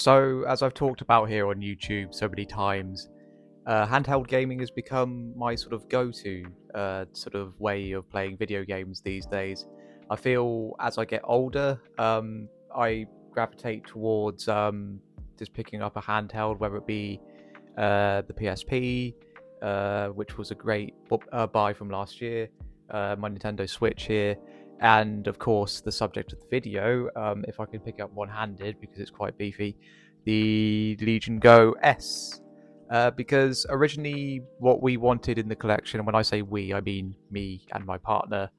So, as I've talked about here on YouTube so many times, handheld gaming has become my sort of go-to sort of way of playing video games these days. I feel as I get older, I gravitate towards just picking up a handheld, whether it be the PSP, which was a great buy from last year, my Nintendo Switch here, and of course the subject of the video, if I can pick up one-handed because it's quite beefy, the Legion Go S. Because originally what we wanted in the collection, and when I say we, I mean me and my partner,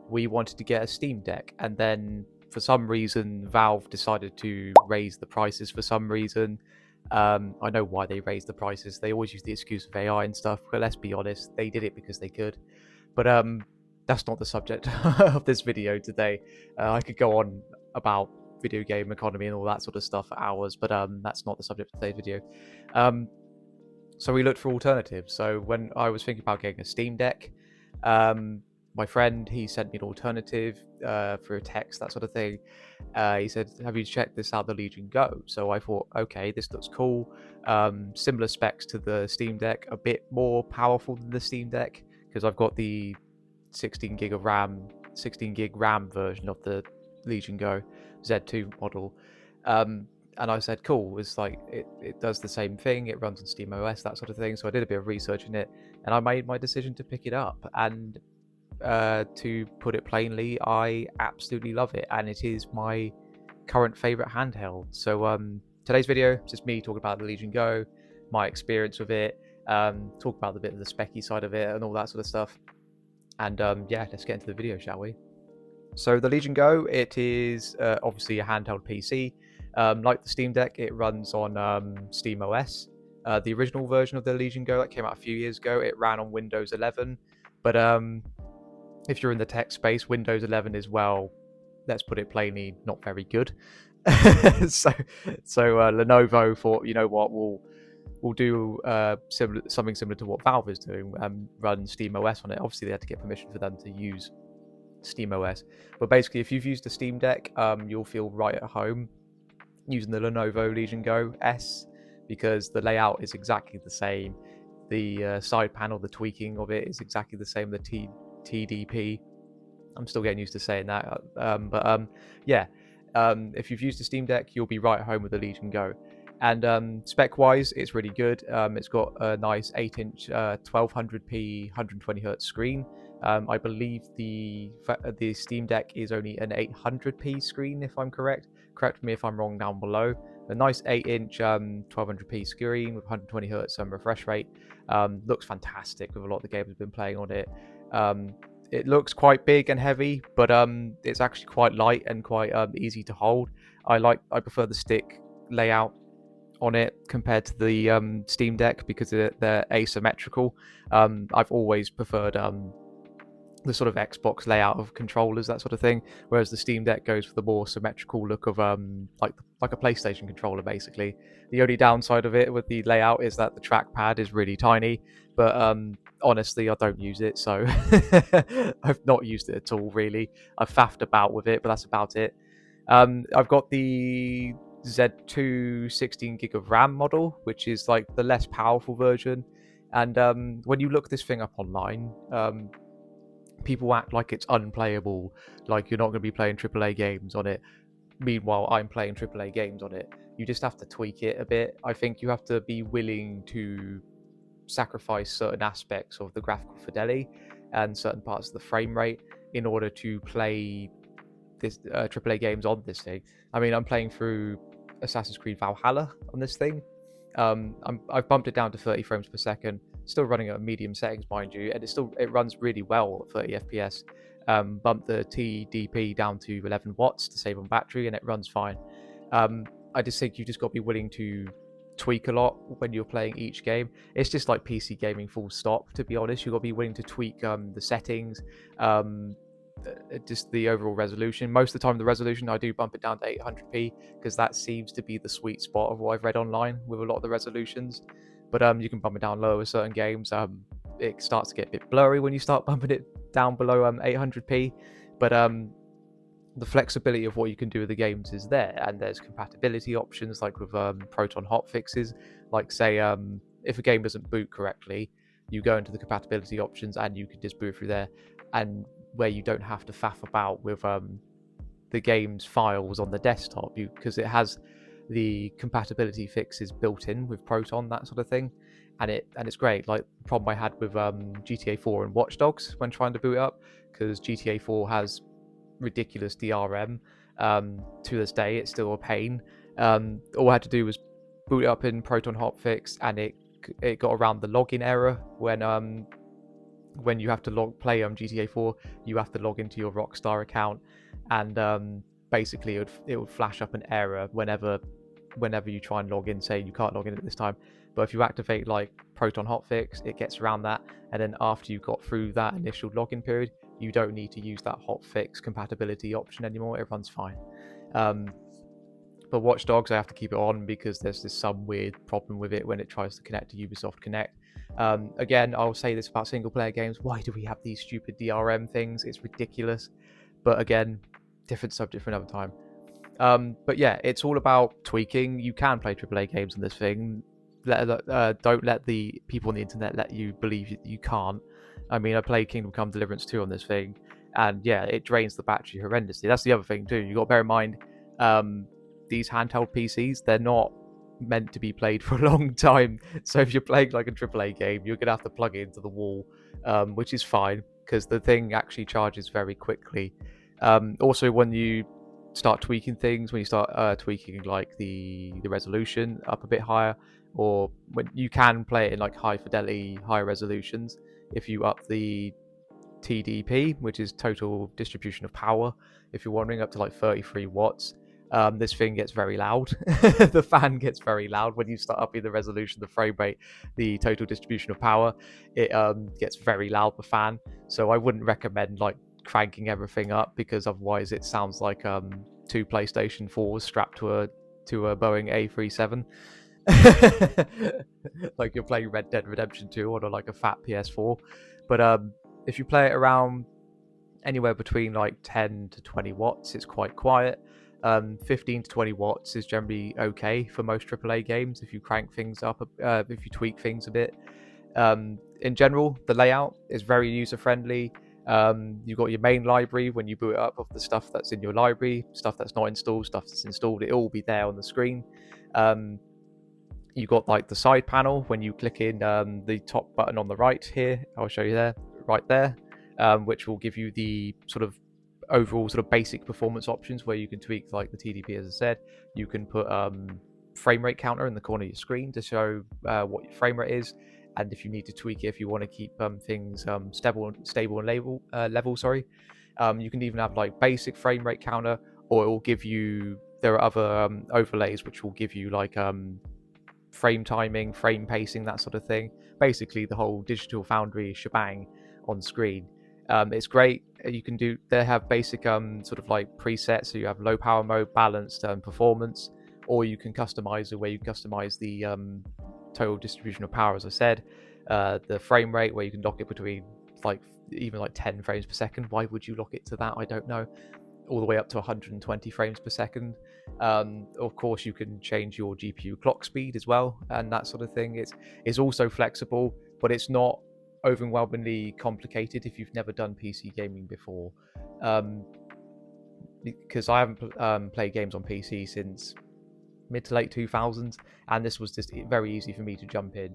we wanted to get a Steam Deck, and then for some reason Valve decided to raise the prices for some reason. I know why they raised the prices. They always use the excuse of AI and stuff, but let's be honest, they did it because they could. But that's not the subject of this video today. I could go on about video game economy and all that sort of stuff for hours, but that's not the subject of today's video. So we looked for alternatives. So when I was thinking about getting a Steam Deck, my friend, he sent me an alternative through a text, that sort of thing. He said, have you checked this out, the Legion Go? So I thought, okay, this looks cool. Similar specs to the Steam Deck, a bit more powerful than the Steam Deck, because I've got the 16 gig RAM version of the Legion Go Z2 model. And I said, cool, it's like, it does the same thing, it runs on Steam OS, that sort of thing. So I did a bit of research in it, and I made my decision to pick it up. And to put it plainly, I absolutely love it, and it is my current favorite handheld. So today's video is just me talking about the Legion Go, my experience with it, talk about the bit of the specky side of it and all that sort of stuff. And yeah, let's get into the video, shall we? So the Legion Go, it is obviously a handheld PC. Like the Steam Deck, it runs on Steam OS. The original version of the Legion Go that came out a few years ago, it ran on Windows 11. But if you're in the tech space, Windows 11 is, well, let's put it plainly, not very good. so Lenovo thought, you know what, we'll do something similar to what Valve is doing, run Steam OS on it. Obviously, they had to get permission for them to use Steam OS. But basically, if you've used a Steam Deck, you'll feel right at home using the Lenovo Legion Go S, because the layout is exactly the same. The side panel, the tweaking of it is exactly the same. The TDP, I'm still getting used to saying that. Yeah, if you've used a Steam Deck, you'll be right at home with the Legion Go. And spec-wise, it's really good. It's got a nice 8-inch 1200p 120Hz screen. I believe the Steam Deck is only an 800p screen, if I'm correct. Correct me if I'm wrong down below. A nice 8-inch 1200p screen with 120Hz refresh rate. Looks fantastic with a lot of the games I've been playing on it. It looks quite big and heavy, but it's actually quite light and quite easy to hold. I prefer the stick layout on it compared to the Steam Deck, because they're asymmetrical. I've always preferred the sort of Xbox layout of controllers, that sort of thing, whereas the Steam Deck goes for the more symmetrical look of like a PlayStation controller, basically. The only downside of it with the layout is that the trackpad is really tiny, but honestly, I don't use it, so I've not used it at all, really. I've faffed about with it, but that's about it. I've got the Z2 16 gig of RAM model, which is like the less powerful version. And when you look this thing up online, people act like it's unplayable, like you're not going to be playing AAA games on it. Meanwhile, I'm playing AAA games on it. You just have to tweak it a bit. I think you have to be willing to sacrifice certain aspects of the graphical fidelity and certain parts of the frame rate in order to play this AAA games on this thing. I mean, I'm playing through Assassin's Creed Valhalla on this thing. I've bumped it down to 30 frames per second, still running at medium settings, mind you, and it runs really well at 30 FPS. Bumped the TDP down to 11 watts to save on battery, and it runs fine. I just think you just got to be willing to tweak a lot when you're playing each game. It's just like PC gaming, full stop, to be honest. You've got to be willing to tweak the settings, just the overall resolution. Most of the time, the resolution, I do bump it down to 800p, because that seems to be the sweet spot of what I've read online with a lot of the resolutions. But you can bump it down lower with certain games. It starts to get a bit blurry when you start bumping it down below 800p. But the flexibility of what you can do with the games is there, and there's compatibility options like with Proton hotfixes. Like say if a game doesn't boot correctly, you go into the compatibility options and you can just boot through there, and where you don't have to faff about with the game's files on the desktop, because it has the compatibility fixes built in with Proton, that sort of thing, and it's great. Like the problem I had with GTA 4 and Watch Dogs when trying to boot it up, because GTA 4 has ridiculous DRM. To this day, it's still a pain. All I had to do was boot it up in Proton hotfix, and it got around the login error when you have to play GTA 4, you have to log into your Rockstar account, and basically it would flash up an error whenever you try and log in, saying you can't log in at this time. But if you activate like Proton hotfix, it gets around that, and then after you got through that initial login period, you don't need to use that hotfix compatibility option anymore. It runs fine. But Watch Dogs, I have to keep it on because there's some weird problem with it when it tries to connect to Ubisoft Connect. Again, I'll say this about single player games. Why do we have these stupid DRM things? It's ridiculous. But again, different subject for another time. But yeah, it's all about tweaking. You can play AAA games on this thing. Don't let the people on the internet let you believe you can't. I mean, I played Kingdom Come Deliverance 2 on this thing, and yeah, it drains the battery horrendously. That's the other thing too. You got to bear in mind, these handheld PCs, they're not meant to be played for a long time. So if you're playing like a AAA game, you're gonna have to plug it into the wall, which is fine because the thing actually charges very quickly. Also, when you start tweaking things, when you start tweaking like the resolution up a bit higher, or when you can play it in like high fidelity, higher resolutions, if you up the TDP, which is total distribution of power, if you're wondering, up to like 33 watts. This thing gets very loud. The fan gets very loud when you start upping the resolution, the frame rate, the total distribution of power. It gets very loud, the fan. So I wouldn't recommend like cranking everything up, because otherwise it sounds like two PlayStation 4s strapped to a Boeing A37. Like you're playing Red Dead Redemption 2 on like a fat PS4. But if you play it around anywhere between like 10 to 20 watts, it's quite quiet. 15 to 20 watts is generally okay for most AAA games if you crank things up, if you tweak things a bit. In general, the layout is very user friendly. You've got your main library when you boot it up of the stuff that's in your library, stuff that's not installed, stuff that's installed, it'll all be there on the screen. You've got like the side panel when you click in the top button on the right here, I'll show you there, right there, which will give you the sort of overall sort of basic performance options where you can tweak like the TDP, as I said. You can put frame rate counter in the corner of your screen to show what your frame rate is, and if you need to tweak it, if you want to keep things stable and level, sorry. You can even have like basic frame rate counter, or it will give you, there are other overlays which will give you like frame timing, frame pacing, that sort of thing. Basically the whole Digital Foundry shebang on screen. It's great. You can do, they have basic sort of like presets, so you have low power mode, balanced, performance, or you can customize it where you customize the total distribution of power, as I said, the frame rate where you can lock it between like even like 10 frames per second. Why would you lock it to that? I don't know. All the way up to 120 frames per second. Of course, you can change your GPU clock speed as well, and that sort of thing. It's also flexible, but it's not overwhelmingly complicated if you've never done PC gaming before. Because I haven't played games on PC since mid to late 2000s, and this was just very easy for me to jump in.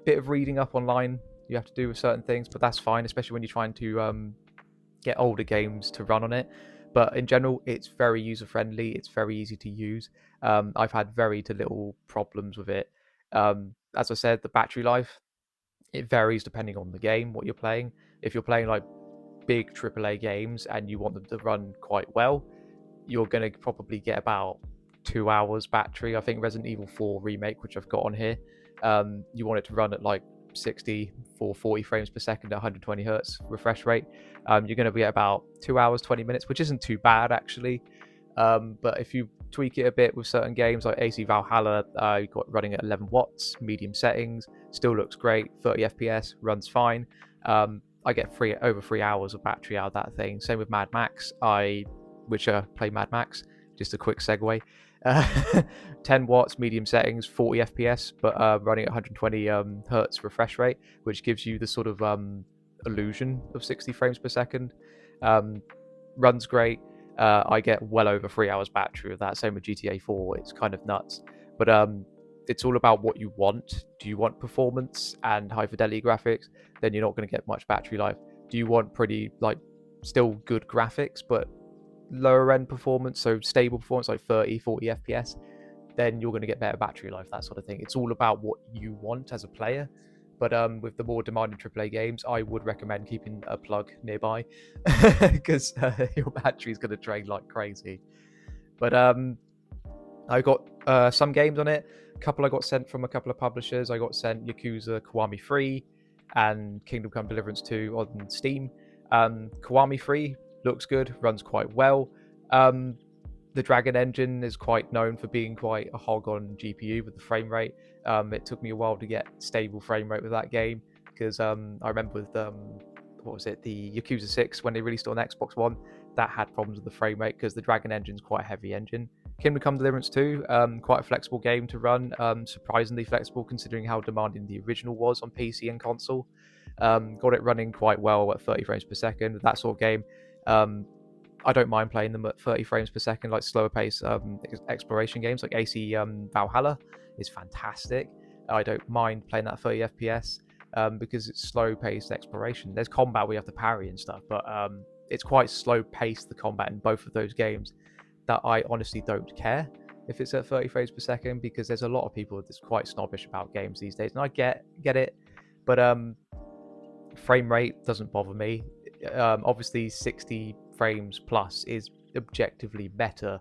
Bit of reading up online you have to do with certain things, but that's fine, especially when you're trying to get older games to run on it. But in general, it's very user friendly, it's very easy to use. I've had very little problems with it. As I said, the battery life, it varies depending on the game, what you're playing. If you're playing like big AAA games and you want them to run quite well, you're going to probably get about 2 hours battery. I think Resident Evil 4 Remake, which I've got on here, you want it to run at like 60 for 40 frames per second at 120 hertz refresh rate. You're going to be at about 2 hours 20 minutes, which isn't too bad actually. But if you tweak it a bit with certain games like AC Valhalla, you've got running at 11 watts, medium settings, still looks great, 30 FPS, runs fine. I get over 3 hours of battery out of that thing. Same with Mad Max. I which play Mad Max. Just a quick segue. 10 watts, medium settings, 40 FPS, but running at 120 hertz refresh rate, which gives you the sort of illusion of 60 frames per second. Runs great. I get well over 3 hours battery of that. Same with GTA 4. It's kind of nuts. But it's all about what you want. Do you want performance and high fidelity graphics? Then you're not going to get much battery life. Do you want pretty, like, still good graphics, but lower end performance, so stable performance, like 30, 40 FPS? Then you're going to get better battery life, that sort of thing. It's all about what you want as a player. But with the more demanding AAA games, I would recommend keeping a plug nearby because your battery's going to drain like crazy. But I got some games on it. A couple I got sent from a couple of publishers. I got sent Yakuza Kiwami 3 and Kingdom Come Deliverance 2 on Steam. Kiwami 3 looks good, runs quite well. The Dragon engine is quite known for being quite a hog on GPU with the frame rate. It took me a while to get stable frame rate with that game because I remember with what was it, the Yakuza 6 when they released it on Xbox One, that had problems with the frame rate because the Dragon engine's quite a heavy engine. Kingdom Come Deliverance 2, quite a flexible game to run, surprisingly flexible considering how demanding the original was on PC and console. Got it running quite well at 30 frames per second. That sort of game, I don't mind playing them at 30 frames per second, like slower pace exploration games like AC Valhalla is fantastic. I don't mind playing that 30 FPS because it's slow paced exploration. There's combat where you have to parry and stuff, but it's quite slow paced, the combat in both of those games, that I honestly don't care if it's at 30 frames per second because there's a lot of people that's quite snobbish about games these days, and I get it, but frame rate doesn't bother me. Obviously 60 frames plus is objectively better,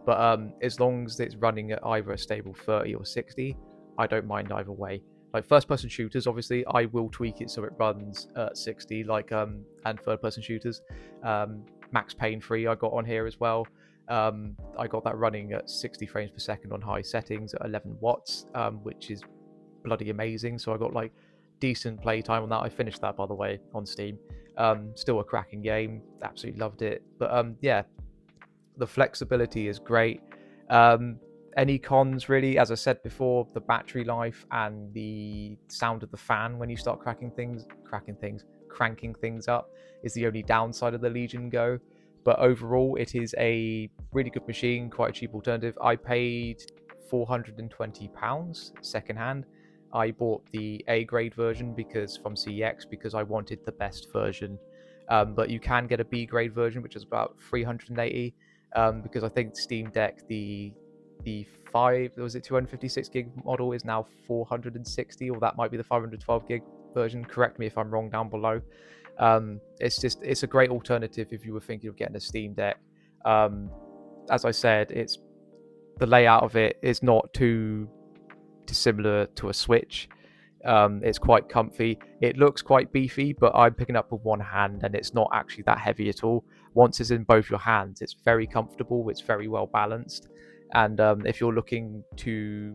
but as long as it's running at either a stable 30 or 60, I don't mind either way. Like first person shooters, obviously I will tweak it so it runs at 60, like and third person shooters. Max Payne 3 I got on here as well. I got that running at 60 frames per second on high settings at 11 watts, which is bloody amazing. So I got like decent playtime on that. I finished that, by the way, on Steam. Still a cracking game. Absolutely loved it. But yeah, the flexibility is great. Any cons, really, as I said before, the battery life and the sound of the fan when you start cranking things up is the only downside of the Legion Go. But overall, it is a really good machine, quite a cheap alternative. I paid £420 secondhand. I bought the A grade version because from CEX because I wanted the best version. But you can get a B grade version, which is about 380. Because I think Steam Deck, the 256 gig model is now 460, or that might be the 512 gig version. Correct me if I'm wrong down below. It's a great alternative if you were thinking of getting a Steam Deck. As I said, it's the layout of it is not too dissimilar to a Switch. It's quite comfy. It looks quite beefy, but I'm picking up with one hand and it's not actually that heavy at all. Once it's in both your hands, it's very comfortable, it's very well balanced. And if you're looking to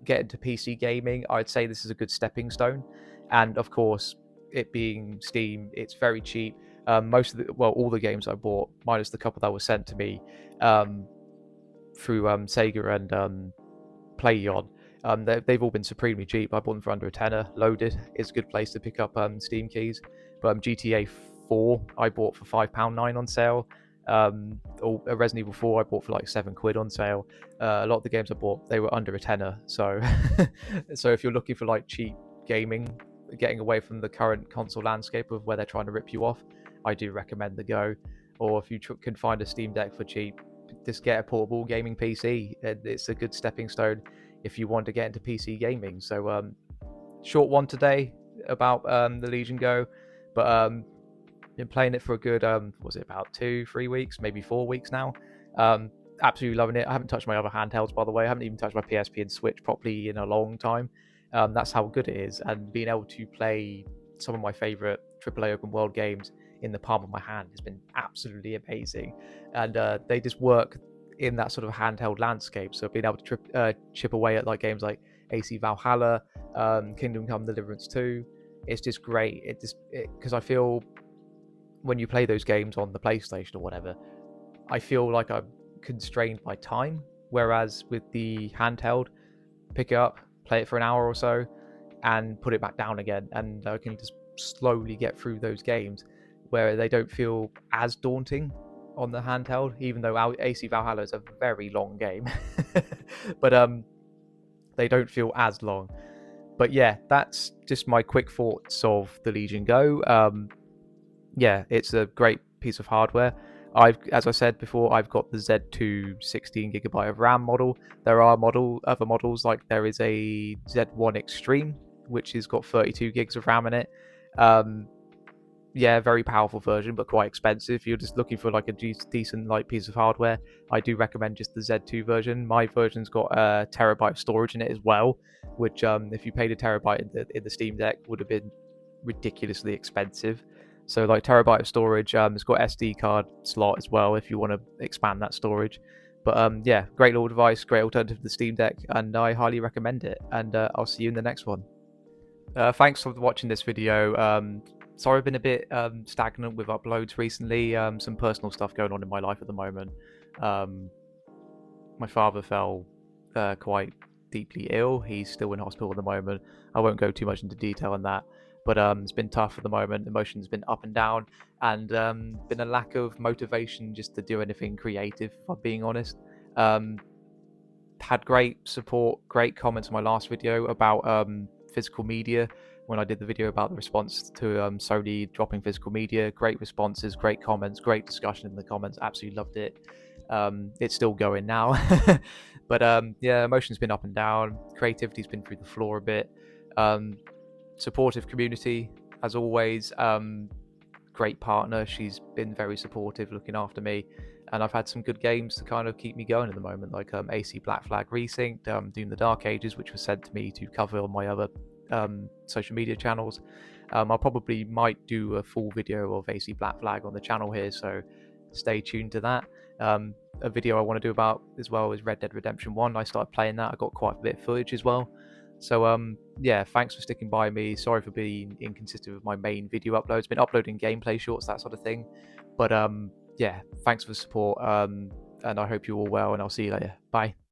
get into PC gaming, I'd say this is a good stepping stone. And of course, it being Steam, it's very cheap. All the games I bought, minus the couple that were sent to me through Sega and PlayOn, they've all been supremely cheap. I bought them for under a tenner. Loaded is a good place to pick up Steam keys. But GTA 4 I bought for £5.9 on sale. Or Resident Evil 4 I bought for like £7 on sale. A lot of the games I bought, they were under a tenner. So so if you're looking for like cheap gaming, getting away from the current console landscape of where they're trying to rip you off, I do recommend the Go. Or if you can find a Steam Deck for cheap, just get a portable gaming PC. It's a good stepping stone if you want to get into PC gaming. So short one today about the Legion Go, but been playing it for a good was it about 2-3 weeks, maybe 4 weeks now. Absolutely loving it. I haven't touched my other handhelds, by the way. I haven't even touched my PSP and Switch properly in a long time. That's how good it is, and being able to play some of my favorite AAA open world games in the palm of my hand has been absolutely amazing. And they just work in that sort of handheld landscape. So being able to chip away at like games like AC Valhalla, Kingdom Come Deliverance 2, it's just great. Because I feel when you play those games on the PlayStation or whatever, I feel like I'm constrained by time. Whereas with the handheld, pick it up, play it for an hour or so, and put it back down again, and I can just slowly get through those games where they don't feel as daunting on the handheld, even though AC Valhalla is a very long game. But they don't feel as long. But yeah, that's just my quick thoughts of the Legion Go. Yeah, it's a great piece of hardware. As I said before, I've got the Z2 16GB of RAM model. There are other models, like there is a Z1 Extreme, which has got 32 gigs of RAM in it. Yeah, very powerful version, but quite expensive. If you're just looking for like a decent like piece of hardware, I do recommend just the Z2 version. My version's got a terabyte of storage in it as well, which if you paid a terabyte in the Steam Deck would have been ridiculously expensive. So like terabyte of storage. It's got SD card slot as well if you want to expand that storage. But yeah, great little device, great alternative to the Steam Deck, and I highly recommend it. And I'll see you in the next one. Thanks for watching this video. Sorry I've been a bit stagnant with uploads recently. Some personal stuff going on in my life at the moment. Um, my father fell quite deeply ill. He's still in hospital at the moment. I won't go too much into detail on that, but it's been tough at the moment. Emotions been up and down, and been a lack of motivation just to do anything creative, if I'm being honest. Had great support, great comments on my last video about physical media. When I did the video about the response to Sony dropping physical media, great responses, great comments, great discussion in the comments. Absolutely loved it. It's still going now, but yeah, emotion's been up and down. Creativity's been through the floor a bit. Supportive community as always. Great partner. She's been very supportive, looking after me, and I've had some good games to kind of keep me going at the moment, like AC Black Flag Resynced, Doom the Dark Ages, which was sent to me to cover on my other social media channels. I probably might do a full video of AC Black Flag on the channel here, so stay tuned to that. A video I want to do about as well is Red Dead Redemption 1. I started playing that. I got quite a bit of footage as well. So yeah, thanks for sticking by me. Sorry for being inconsistent with my main video uploads. Been uploading gameplay shorts, that sort of thing. But yeah, thanks for the support. And I hope you're all well, and I'll see you later. Bye.